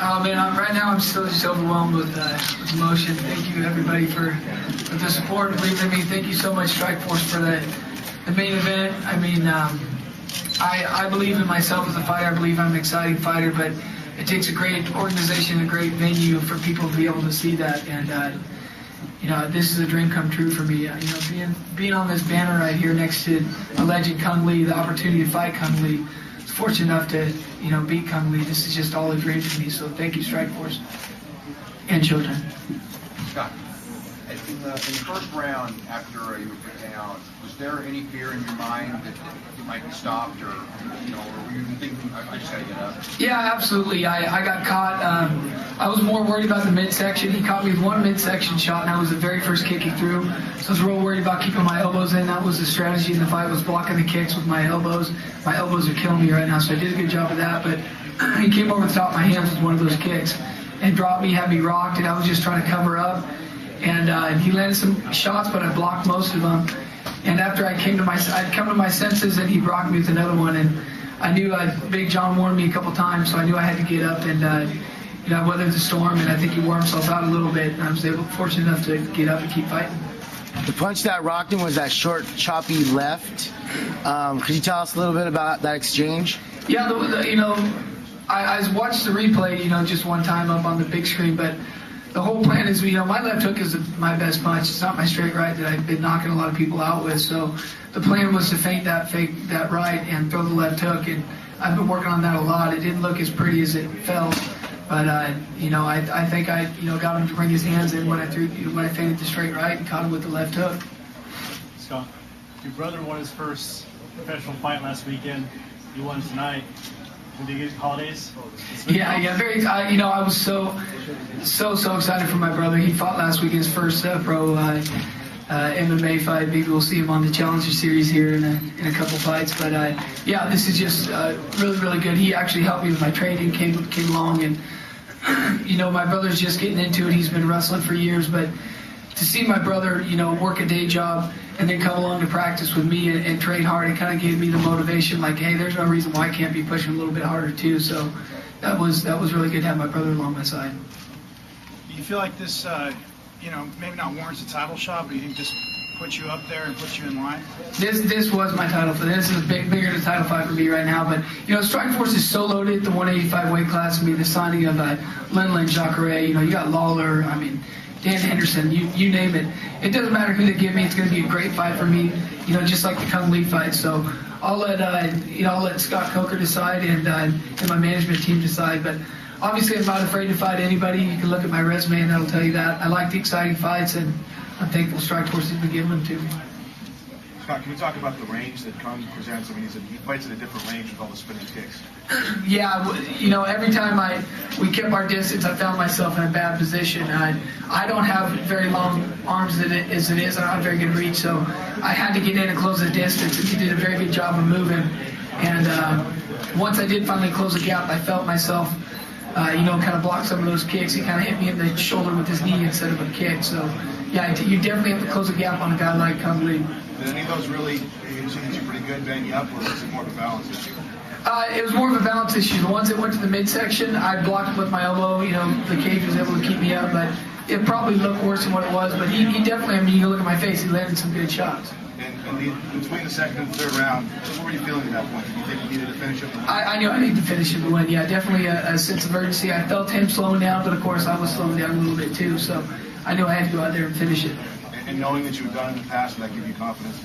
Oh man, right now I'm still just overwhelmed with emotion. Thank you everybody for the support. Believe in me. Thank you so much, Strikeforce, for the main event. I mean, I believe in myself as a fighter. I believe I'm an exciting fighter, but it takes a great organization, a great venue for people to be able to see that. And you know, this is a dream come true for me. You know, being on this banner right here next to a legend, Cung, the opportunity to fight Cung. Fortunate enough to, you know, beat Cung. This is just all a dream for me. So thank you, Strikeforce and children. Scott, in the first round after you were put down, was there any fear in your mind that you might be stopped, or you know, or were you thinking, I just got to get up? Yeah, absolutely. I got caught. I was more worried about the midsection. He caught me with one midsection shot, and that was the very first kick he threw. So I was real worried about keeping my elbows in. That was the strategy in the fight, was blocking the kicks with my elbows. My elbows are killing me right now, so I did a good job of that. But he came over the top of my hands with one of those kicks and dropped me, had me rocked, and I was just trying to cover up. And he landed some shots, but I blocked most of them. And after I'd come to my senses, and he rocked me with another one. And I knew Big John warned me a couple times, so I knew I had to get up and you know, weather the storm. And I think he wore himself out a little bit, and I was fortunate enough to get up and keep fighting. The punch that rocked him was that short, choppy left. Could you tell us a little bit about that exchange? Yeah, you know, I watched the replay, you know, just one time up on the big screen, but the whole plan is, you know, my left hook is my best punch. It's not my straight right that I've been knocking a lot of people out with. So the plan was to fake that right and throw the left hook, and I've been working on that a lot. It didn't look as pretty as it felt, but you know, I think I, you know, got him to bring his hands in when I feinted the straight right and caught him with the left hook. Scott, your brother won his first professional fight last weekend. You won tonight. Did you get holidays? Yeah, very. You know, I was so excited for my brother. He fought last week, his first pro MMA fight. Maybe we'll see him on the Challenger Series here in a couple fights. But yeah, this is just really good. He actually helped me with my training, came along, and you know, my brother's just getting into it. He's been wrestling for years, but to see my brother, you know, work a day job and then come along to practice with me and train hard, it kind of gave me the motivation, like, hey, there's no reason why I can't be pushing a little bit harder too. So that was really good to have my brother along my side. Do you feel like this, you know, maybe not warrants a title shot, but you think this puts you up there and puts you in line? This was my title fight. This is bigger than title fight for me right now. But you know, Strikeforce is so loaded. The 185 weight class. I mean, the signing of Lin Jacare. You know, you got Lawler. I mean, Dan Henderson, you name it. It doesn't matter who they give me. It's going to be a great fight for me. You know, just like the Cung fight. So I'll let Scott Coker decide and my management team decide. But obviously, I'm not afraid to fight anybody. You can look at my resume, and that'll tell you that. I like the exciting fights, and I'm thankful Strikeforce has been giving them to me. Scott, can we talk about the range that Cung presents? I mean, he fights at a different range with all the spinning kicks. Yeah, you know, every time we kept our distance, I found myself in a bad position. I don't have very long arms as it is. I don't have very good reach, so I had to get in and close the distance, and he did a very good job of moving. And once I did finally close the gap, I felt myself, you know, kind of block some of those kicks. He kind of hit me in the shoulder with his knee instead of a kick. So, yeah, you definitely have to close the gap on a guy like Cung. Did any of those really hit you pretty good, bang you up, or was it more of a balance issue? It was more of a balance issue. The ones that went to the midsection, I blocked with my elbow. You know, the cage was able to keep me up, but it probably looked worse than what it was. But he definitely, I mean, you can look at my face, he landed some good shots. And between the second and third round, what were you feeling at that point? Did you think you needed to finish it? I knew I needed to finish it to win. Yeah, definitely a sense of urgency. I felt him slowing down, but of course I was slowing down a little bit too. So I knew I had to go out there and finish it. And knowing that you've done it in the past, would that give you confidence?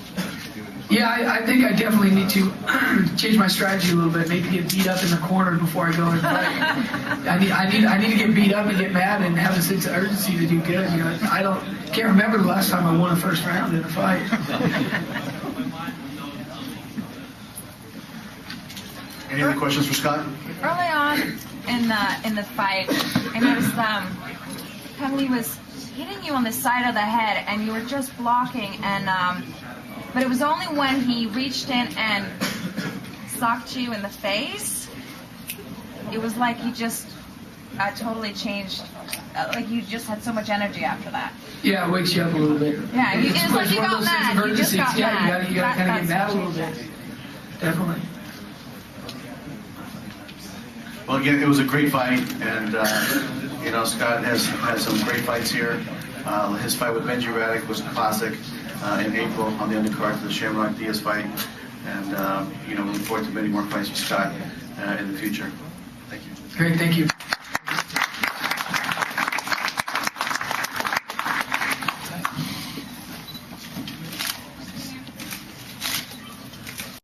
Yeah, I think I definitely need to change my strategy a little bit. Maybe get beat up in the corner before I go and fight. I need to get beat up and get mad and have a sense of urgency to do good. You know, can't remember the last time I won a first round in a fight. Any other questions for Scott? Early on in the fight, I noticed Cung was hitting you on the side of the head, and you were just blocking, and but it was only when he reached in and socked you in the face. It was like he just totally changed. Like you just had so much energy after that. Yeah, it wakes you up a little bit. Yeah, it was like you got mad. You just got mad. You got to kind of get mad a little bit. Definitely. Well, again, it was a great fight, and you know, Scott has had some great fights here. His fight with Benji Raddick was a classic in April on the undercard for the Shamrock Diaz fight, and you know, we look forward to many more fights with Scott in the future. Thank you. Great, thank you.